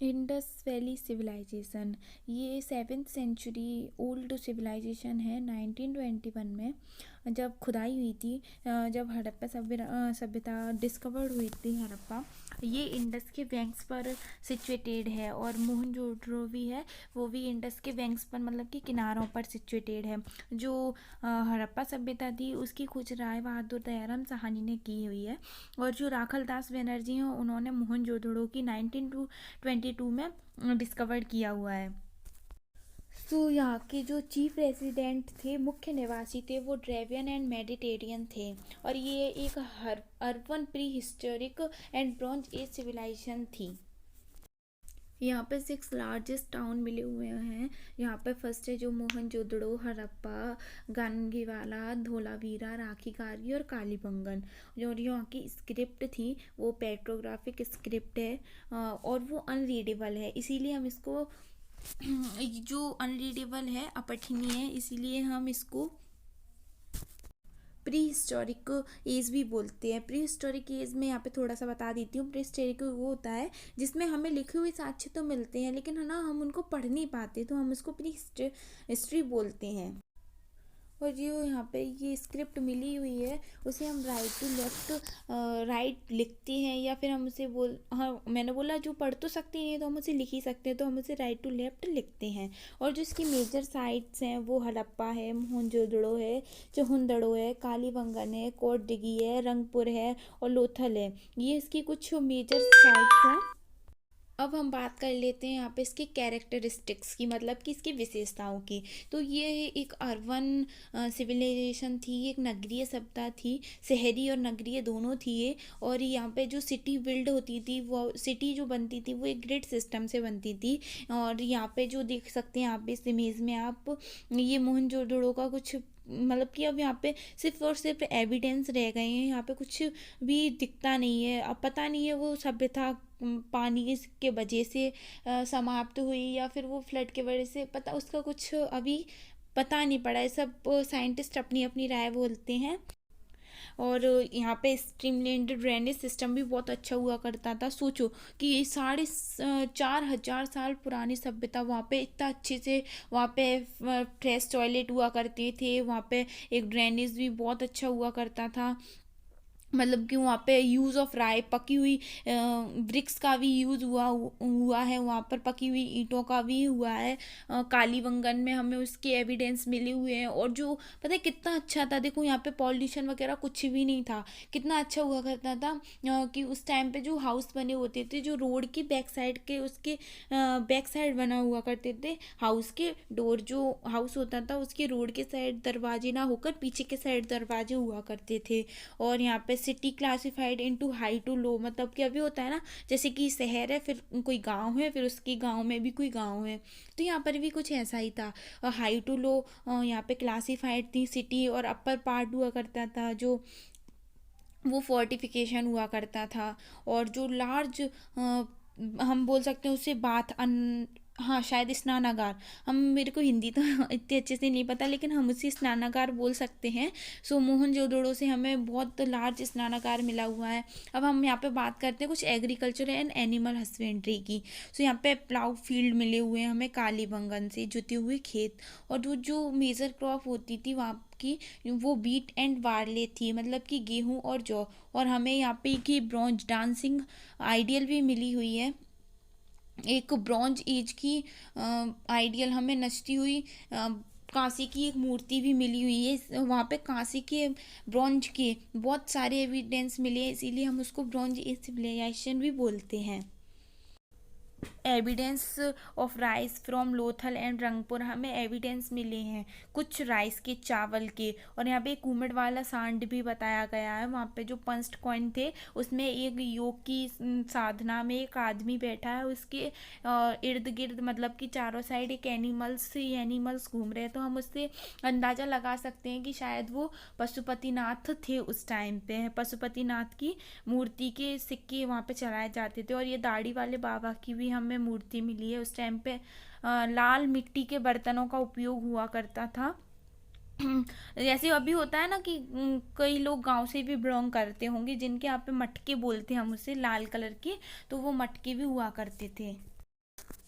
Indus valley civilisation, ये 7th century old civilisation है। 1921 में जब खुदाई हुई थी, जब हड़प्पा सभ्यता डिस्कवर्ड हुई थी हड़प्पा, ये इंडस के बैंक्स पर सिचुएटेड है। और मोहनजोदड़ो भी है, वो भी इंडस के बैंक्स पर, मतलब कि किनारों पर सिचुएटेड है। जो हड़प्पा सभ्यता थी उसकी खोज राय बहादुर दयाराम साहनी ने की हुई है। और जो राखल दास बनर्जी हैं उन्होंने मोहनजोदड़ो की 1922 में डिस्कवर किया हुआ है। तो यहाँ के जो चीफ रेजिडेंट थे, मुख्य निवासी थे, वो ड्रेवियन एंड मेडिटेरियन थे। और ये एक urban prehistoric and bronze age civilization थी। यहाँ पे 6 लार्जेस्ट टाउन मिले हुए हैं। यहाँ पे फर्स्ट है जो मोहनजोदड़ो, हड़प्पा, गानगीवाला, धोलावीरा, राखीगढ़ी और कालीबंगन। जो यहाँ की स्क्रिप्ट थी वो पेट्रोग्राफिक स्क्रिप्ट है, और वो अनरीडेबल है, इसीलिए हम इसको जो अनरीडेबल है, अपठनीय है, इसीलिए हम इसको प्री हिस्टोरिक एज भी बोलते हैं। प्री हिस्टोरिक एज में यहाँ पे थोड़ा सा बता देती हूँ। प्री हिस्टोरिक वो होता है जिसमें हमें लिखे हुए साक्ष्य तो मिलते हैं, लेकिन है ना, हम उनको पढ़ नहीं पाते, तो हम उसको प्री हिस्ट्री बोलते हैं। और जो यहाँ पे ये स्क्रिप्ट मिली हुई है उसे हम राइट टू लेफ्ट राइट लिखते हैं, या फिर हम उसे हाँ, मैंने बोला जो पढ़ तो सकते नहीं है तो हम उसे लिख ही सकते हैं, तो हम उसे राइट टू लेफ्ट लिखते हैं। और जो इसकी मेजर साइट्स हैं वो हड़प्पा है, मोहनजोदड़ो है, चोहुंदड़ो है, कालीबंगन है, कोटडिगी है, रंगपुर है और लोथल है। ये इसकी कुछ मेजर साइट्स हैं। अब हम बात कर लेते हैं यहाँ पे इसके कैरेक्टरिस्टिक्स की, मतलब कि इसकी विशेषताओं की। तो ये एक अर्बन सिविलाइजेशन थी, एक नगरीय सभ्यता थी, शहरी और नगरीय दोनों थी ये। और यहाँ पे जो सिटी बिल्ड होती थी, वो सिटी जो बनती थी वो एक ग्रिड सिस्टम से बनती थी। और यहाँ पे जो देख सकते हैं आप इस इमेज में, आप ये मोहनजोदड़ो का कुछ, मतलब कि अब यहाँ पे सिर्फ और सिर्फ एविडेंस रह गए हैं, यहाँ पे कुछ भी दिखता नहीं है। अब पता नहीं है वो सभ्यता पानी के वजह से समाप्त हुई या फिर वो फ्लड के वजह से, पता उसका कुछ अभी पता नहीं पड़ा है। सब साइंटिस्ट अपनी अपनी राय बोलते हैं। और यहाँ पे स्ट्रीमलाइन्ड ड्रेनेज सिस्टम भी बहुत अच्छा हुआ करता था। सोचो कि 4,500 पुरानी सभ्यता, वहाँ पे इतना अच्छे से वहाँ पे फ्रेश टॉयलेट हुआ करते थे, वहाँ पे एक ड्रेनेज भी बहुत अच्छा हुआ करता था। मतलब कि वहाँ पे यूज़ ऑफ राई, पकी हुई ब्रिक्स का भी यूज़ हुआ है, वहाँ पर पकी हुई ईंटों का भी हुआ है। कालीबंगन में हमें उसके एविडेंस मिले हुए हैं। और जो पता है कितना अच्छा था, देखो यहाँ पे पॉल्यूशन वगैरह कुछ भी नहीं था, कितना अच्छा हुआ करता था। कि उस टाइम पे जो हाउस बने होते थे, जो रोड की बैक साइड के उसके बैक साइड बना हुआ करते थे हाउस के डोर, जो हाउस होता था उसके रोड के साइड दरवाजे ना होकर पीछे के साइड दरवाजे हुआ करते थे। और यहाँ पे city classified into high to low, मतलब कि अभी होता है ना, जैसे कि शहर है, फिर कोई गांव है, फिर उसके गांव में भी कोई गांव है, तो यहाँ पर भी कुछ ऐसा ही था। हाई टू लो यहाँ पे क्लासिफाइड थी सिटी। और अपर पार्ट हुआ करता था जो वो फोर्टिफिकेशन हुआ करता था। और जो लार्ज हम बोल सकते हैं उसे बाथ हाँ शायद स्नानागार, हम मेरे को हिंदी तो इतने अच्छे से नहीं पता, लेकिन हम उसे स्नानागार बोल सकते हैं। सो मोहनजोदड़ो से हमें बहुत लार्ज स्नानागार मिला हुआ है। अब हम यहाँ पे बात करते हैं कुछ एग्रीकल्चर एंड एनिमल हस्बेंड्री की। सो यहाँ पे प्लाउ फील्ड मिले हुए हैं हमें कालीबंगन से, जुते हुए खेत। और जो मेजर क्रॉप होती थी वहाँ की, वो बीट एंड बार्ले थी, मतलब कि गेहूँ और जौ। और हमें यहाँ पे की ब्रॉन्ज डांसिंग आइडियल भी मिली हुई है, एक ब्रॉन्ज एज की आइडियल हमें नचती हुई कांसी की एक मूर्ति भी मिली हुई है। वहाँ पे कांसी के ब्रॉन्ज के बहुत सारे एविडेंस मिले हैं, इसीलिए हम उसको ब्रॉन्ज एज सिविलाइजेशन भी बोलते हैं। Evidence of rice from Lothal and Rangpur, हमें एविडेंस मिले हैं कुछ राइस के, चावल के। और यहाँ पे एक घूमट वाला सांड भी बताया गया है। वहाँ पे जो पंस्ट कॉइन थे उसमें एक योग की साधना में एक आदमी बैठा है, उसके इर्द गिर्द, मतलब कि चारों साइड एक एनिमल्स घूम रहे हैं। तो हम उससे अंदाज़ा लगा सकते हैं कि शायद वो पशुपतिनाथ थे उस टाइम पे। पशुपतिनाथ की मूर्ति के सिक्के वहाँ पे चढ़ाए जाते थे। और ये दाढ़ी वाले बाबा की भी हमें मूर्ति मिली है। उस टाइम पे लाल मिट्टी के बर्तनों का उपयोग हुआ करता था। जैसे अभी होता है ना कि कई लोग गांव से भी बिलोंग करते होंगे, जिनके यहाँ पे मटके बोलते हैं हम उसे, लाल कलर के, तो वो मटके भी हुआ करते थे।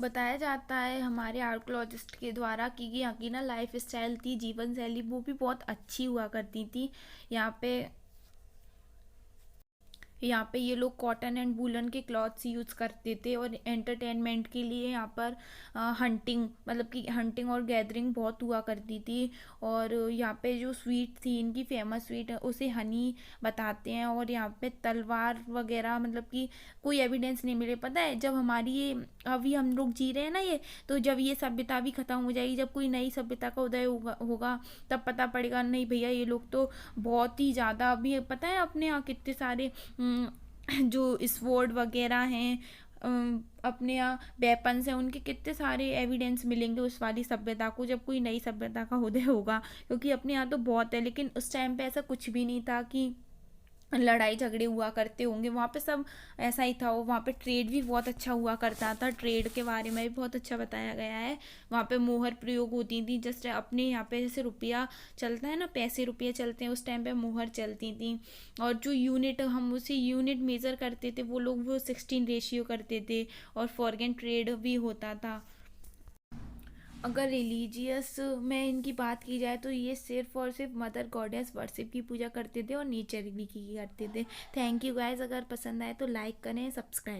बताया जाता है हमारे आर्कोलॉजिस्ट के द्वारा कि यहाँ की ना लाइफ स्टाइल थी, जीवन शैली वो भी बहुत अच्छी हुआ करती थी। यहाँ पे यहाँ पे ये लोग कॉटन एंड वूलन के क्लॉथ्स यूज़ करते थे, और एंटरटेनमेंट के लिए यहाँ पर हंटिंग, मतलब कि हंटिंग और गैदरिंग बहुत हुआ करती थी। और यहाँ पे जो स्वीट थी इनकी, फेमस स्वीट, उसे हनी बताते हैं। और यहाँ पे तलवार वगैरह, मतलब कि कोई एविडेंस नहीं मिले। पता है, जब हमारी ये अभी हम लोग जी रहे हैं ना ये, तो जब ये सभ्यता भी खत्म हो जाएगी, जब कोई नई सभ्यता का उदय होगा तब पता पड़ेगा नहीं भैया ये लोग तो बहुत ही ज़्यादा, अभी पता है अपने यहाँ कितने सारे जो स्वॉर्ड वगैरह हैं, अपने यहाँ वेपन्स हैं, उनके कितने सारे एविडेंस मिलेंगे उस वाली सभ्यता को, जब कोई नई सभ्यता का उदय होगा। क्योंकि अपने यहाँ तो बहुत है, लेकिन उस टाइम पे ऐसा कुछ भी नहीं था कि लड़ाई झगड़े हुआ करते होंगे। वहाँ पे सब ऐसा ही था। वहाँ पे ट्रेड भी बहुत अच्छा हुआ करता था, ट्रेड के बारे में भी बहुत अच्छा बताया गया है। वहाँ पे मोहर प्रयोग होती थी, जस्ट अपने यहाँ पे जैसे रुपया चलता है ना, पैसे रुपये चलते हैं, उस टाइम पे मोहर चलती थी। और जो यूनिट, हम उसे यूनिट मेज़र करते थे, वो लोग वो 16 रेशियो करते थे। और फॉरेन ट्रेड भी होता था। अगर रिलीजियस में इनकी बात की जाए तो ये सिर्फ और सिर्फ मदर गॉडेस वर्शिप की पूजा करते थे और नेचर भी की करते थे। थैंक यू गाइस, अगर पसंद आए तो लाइक करें, सब्सक्राइब